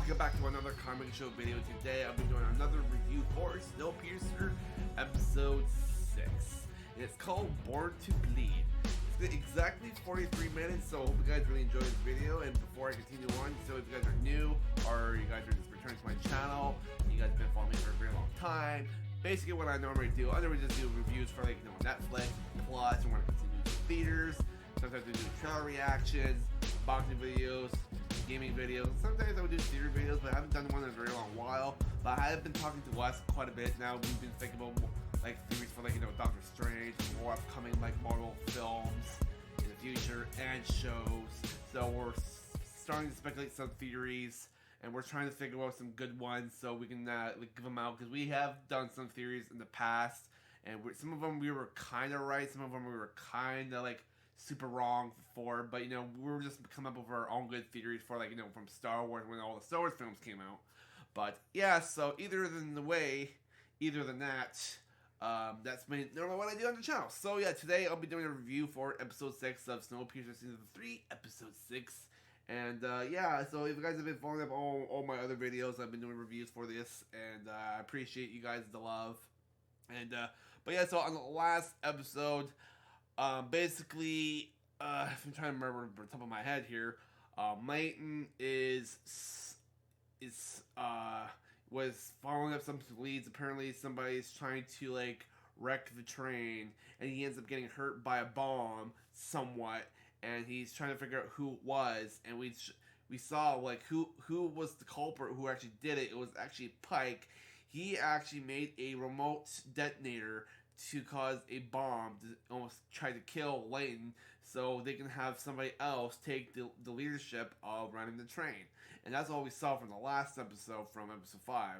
welcome back to another comic show video. Today I'll be doing another review for Snowpiecer episode 6. It's called Born to Bleed. It's been exactly 43 minutes, so I hope you guys really enjoy this video. And before I continue on, so if you guys are new or you guys are just returning to my channel, you guys have been following me for a very long time. Basically what I normally do, I normally just do reviews for like, Netflix, Plus, and when I continue to theaters. Sometimes I do trailer reactions, boxing videos, gaming videos. Sometimes I would do theater videos, but I haven't done one in a very long while. But I have been talking to Wes quite a bit now. We've been thinking about like theories for Doctor Strange, more upcoming like Marvel films in the future and shows. So we're starting to speculate some theories, and we're trying to figure out some good ones so we can give them out, because we have done some theories in the past, and some of them we were kind of right, some of them we were kind of like super wrong for, but we were just coming up with our own good theories for from Star Wars when all the Star Wars films came out. But yeah, so either than that, that's normally what I do on the channel. So yeah, today I'll be doing a review for episode 6 of Snowpiercer season 3, episode 6. And yeah, so if you guys have been following up all my other videos, I've been doing reviews for this, and I appreciate you guys the love. And but yeah, so on the last episode, basically, if I'm trying to remember off the top of my head here, Layton was following up some leads. Apparently, somebody's trying to wreck the train, and he ends up getting hurt by a bomb somewhat, and he's trying to figure out who it was. And we saw who was the culprit who actually did it. It was actually Pike. He actually made a remote detonator to cause a bomb to almost try to kill Layton, so they can have somebody else take the leadership of running the train. And that's all we saw from the last episode, from episode 5.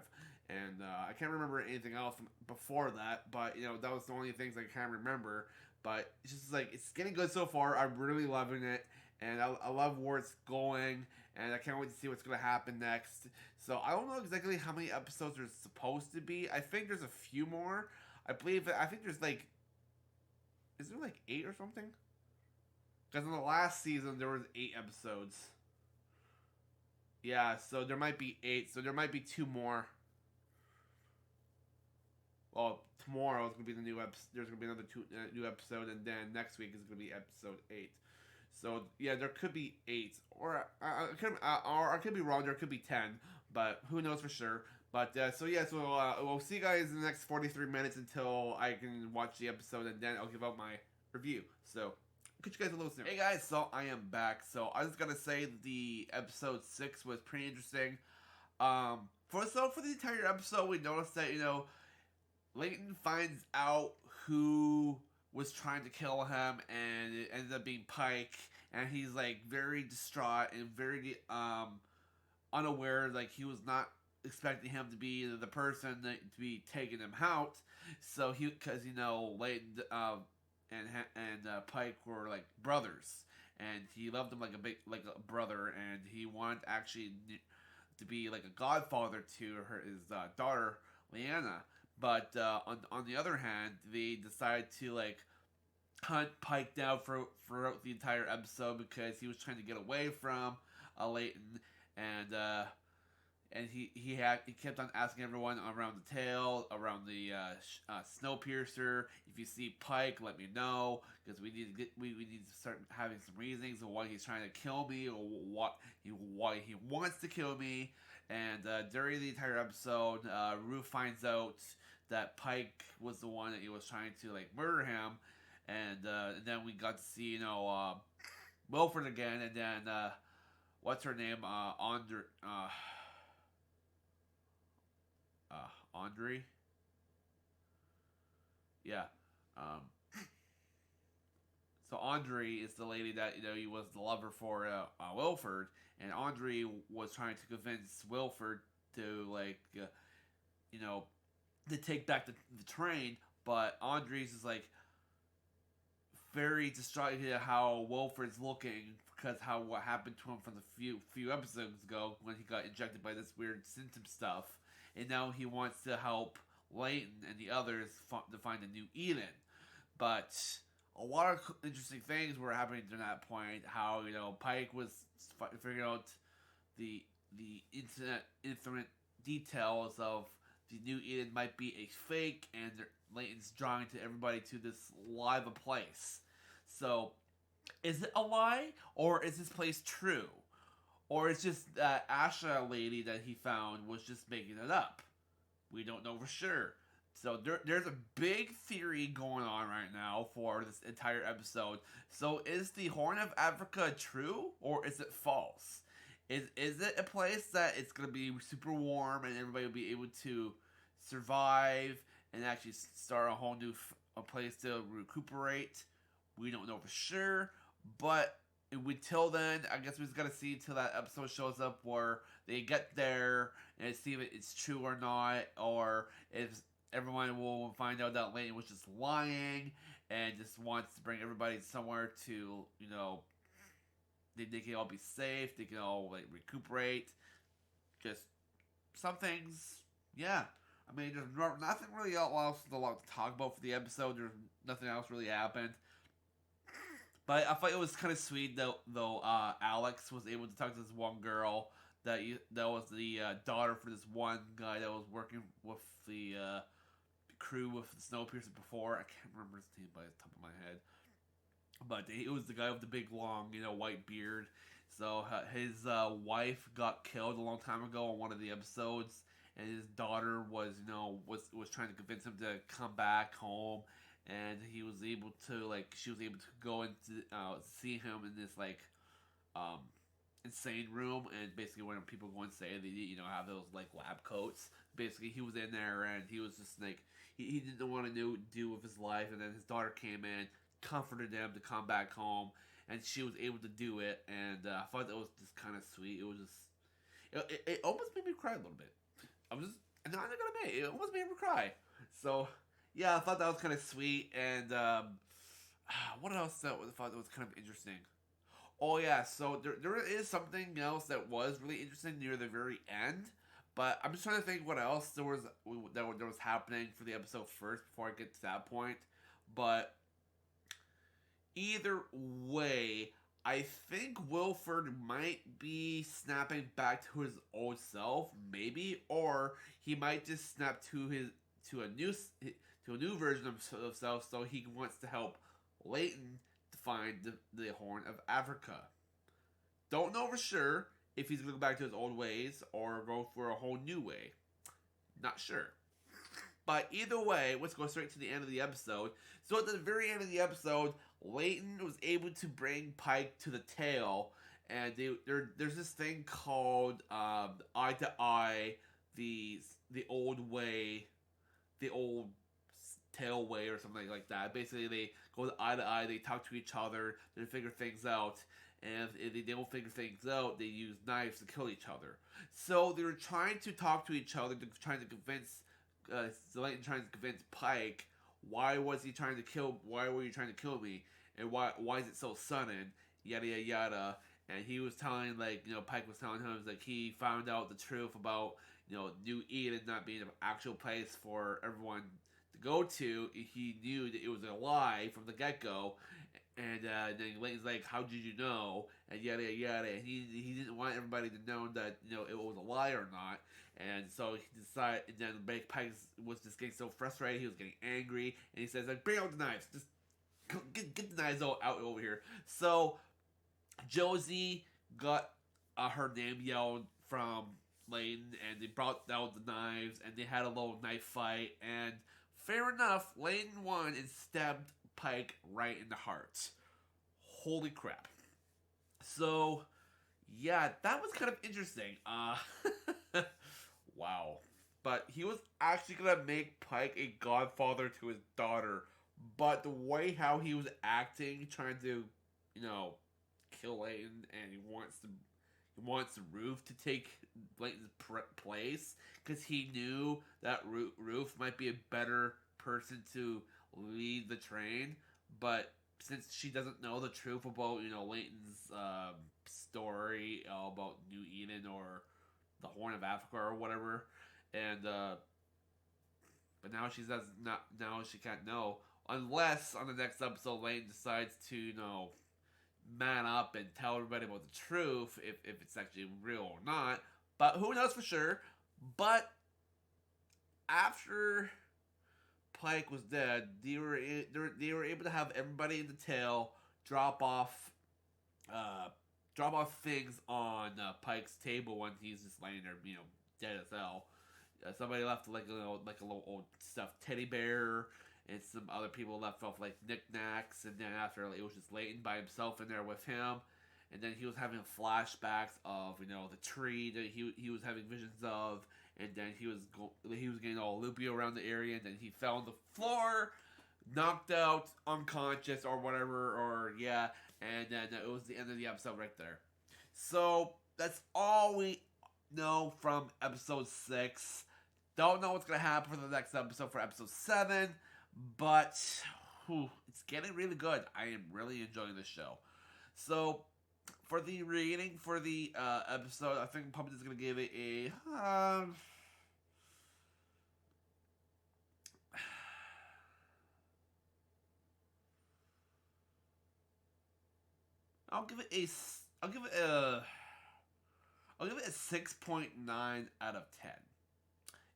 And I can't remember anything else from before that, but that was the only things I can remember. But it's just it's getting good so far. I'm really loving it, and I love where it's going, and I can't wait to see what's going to happen next. So I don't know exactly how many episodes there's supposed to be. I think there's a few more. I think there's is there 8 or something? Because in the last season there was 8 episodes. Yeah, so there might be 8. So there might be 2 more. Well, tomorrow is gonna be the new episode. There's gonna be another new episode, and then next week is gonna be episode 8. So yeah, there could be 8, or I could be wrong. There could be 10, but who knows for sure. But so yeah, so we'll see you guys in the next 43 minutes until I can watch the episode, and then I'll give out my review. So catch you guys a little soon. Hey guys, so I am back. So I was gonna say the episode 6 was pretty interesting. For the entire episode, we noticed that Layton finds out who was trying to kill him, and it ended up being Pike, and he's very distraught and very unaware, he was not expecting him to be the person to be taking him out. So because Layton and Pike were brothers, and he loved him like a brother, and he wanted actually to be a godfather to his daughter Leanna. But on the other hand, they decide to hunt Pike down throughout the entire episode, because he was trying to get away from Layton, and he kept on asking everyone around the tail, around the Snowpiercer, if you see Pike, let me know, because we need to start having some reasons of why he's trying to kill me, or why he wants to kill me. And during the entire episode, Ruth finds out that Pike was the one that he was trying to murder him, and then we got to see Wilford again, and then what's her name, Andre. Yeah. So Andre is the lady that he was the lover for Wilford, and Andre was trying to convince Wilford to to take back the train, but Andre's is very distraught at how Wilford's looking, because what happened to him from the few episodes ago when he got injected by this weird symptom stuff, and now he wants to help Layton and the others to find a new Eden. But a lot of interesting things were happening during that point. How Pike was figuring out the the infinite details of the new Eden might be a fake, and Layton's drawing to everybody to this live place. So, is it a lie, or is this place true? Or is just that Asha lady that he found was just making it up? We don't know for sure. So there's a big theory going on right now for this entire episode. So is the Horn of Africa true or is it false? Is it a place that it's gonna be super warm and everybody will be able to survive and actually start a whole new a place to recuperate? We don't know for sure, but until then, I guess we just gotta see till that episode shows up where they get there and see if it's true or not, or if everyone will find out that Layton was just lying and just wants to bring everybody somewhere to, they can all be safe, they can all like recuperate. Just some things, yeah. I mean, there's nothing really else to talk about for the episode. There's nothing else really happened. But I thought it was kind of sweet though. Alex was able to talk to this one girl that was the daughter for this one guy that was working with the crew with the Snowpiercer before. I can't remember his name by the top of my head, but it was the guy with the big long, white beard. So his wife got killed a long time ago on one of the episodes, and his daughter was trying to convince him to come back home, and he was able to she was able to go and see him in this um, insane room, and basically when people go insane, they have those lab coats. Basically, he was in there, and he was just he didn't want to do with his life, and then his daughter came in, comforted him to come back home, and she was able to do it, and I thought that was just kind of sweet. It was just it almost made me cry a little bit. I'm not gonna admit it almost made me cry. So yeah, I thought that was kind of sweet, and what else I thought that was kind of interesting? Oh yeah, so there is something else that was really interesting near the very end, but I'm just trying to think what else there was happening for the episode first before I get to that point. But either way, I think Wilford might be snapping back to his old self, maybe, or he might just snap to a new version of himself, so he wants to help Layton to find the Horn of Africa. Don't know for sure if he's going to go back to his old ways or go for a whole new way. Not sure. But either way, let's go straight to the end of the episode. So at the very end of the episode, Layton was able to bring Pike to the tail, and there's this thing called eye to eye, the old way, the old tail way or something like that. Basically, they go eye to eye, they talk to each other, they figure things out, and if they don't figure things out, they use knives to kill each other. So they were trying to talk to each other, trying to convince Layton trying to convince Pike, why were you trying to kill me, and why is it so sudden, yada yada yada. And he was telling Pike was telling him he found out the truth about New Eden not being an actual place for everyone to go to. He knew that it was a lie from the get go. And then Layton's like, "How did you know?" And yada yada yada. And he didn't want everybody to know that it was a lie or not. And so he decided. And then Pike was just getting so frustrated. He was getting angry, and he says, "Bring out the knives. Just get the knives out over here." So Josie got her name yelled from Layton, and they brought out the knives, and they had a little knife fight. And fair enough, Layton won and stabbed Pike right in the heart. Holy crap. So, yeah, that was kind of interesting. Wow. But he was actually going to make Pike a godfather to his daughter. But the way how he was acting, trying to, kill Layton, and he wants the Roof to take Layton's place, because he knew that Roof might be a better person to lead the train, but since she doesn't know the truth about Layton's story about New Eden or the Horn of Africa or whatever, and but now she does not. Now she can't know unless on the next episode Layton decides to man up and tell everybody about the truth, if it's actually real or not. But who knows for sure? But after Pike was dead, they were able to have everybody in the tail drop off things on Pike's table when he's just laying there, dead as hell. Somebody left like a little old stuffed teddy bear, and some other people left off like knickknacks. And then after it was just Layton by himself in there with him, and then he was having flashbacks of the tree that he was having visions of, and then he was getting all loopy around the area, and then he fell on the floor, knocked out, unconscious or whatever, and then it was the end of the episode right there. So that's all we know from episode 6. Don't know what's gonna happen for the next episode for episode 7, but it's getting really good. I am really enjoying this show. So for the rating for the episode, I think I'm probably just gonna give it a I'll give it a 6.9 out of 10.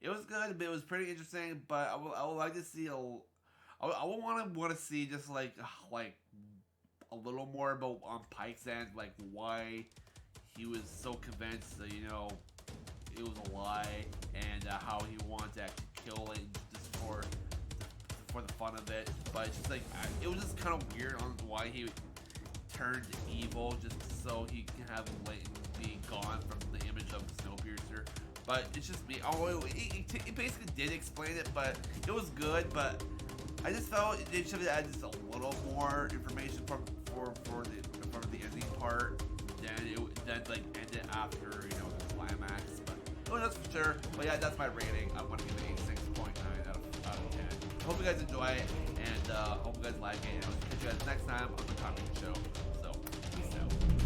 It was good, but it was pretty interesting. But I would like to see I would want to see just like a little more about on Pike's end, like why he was so convinced that it was a lie, and how he wanted to actually kill Layton just for the fun of it. But it's just like it was just kind of weird on why he turned evil just so he can have Layton be gone from the image of the Snowpiercer. But it's just me. It basically did explain it, but it was good. But I just felt they should have added just a little more information for the ending part. Then like end it after the climax. But who knows for sure. But yeah, that's my rating. I'm gonna give it a 6.9 out of 10. Hope you guys enjoy it, and hope you guys like it. And I'll catch you guys next time on the Talking Show. So peace out.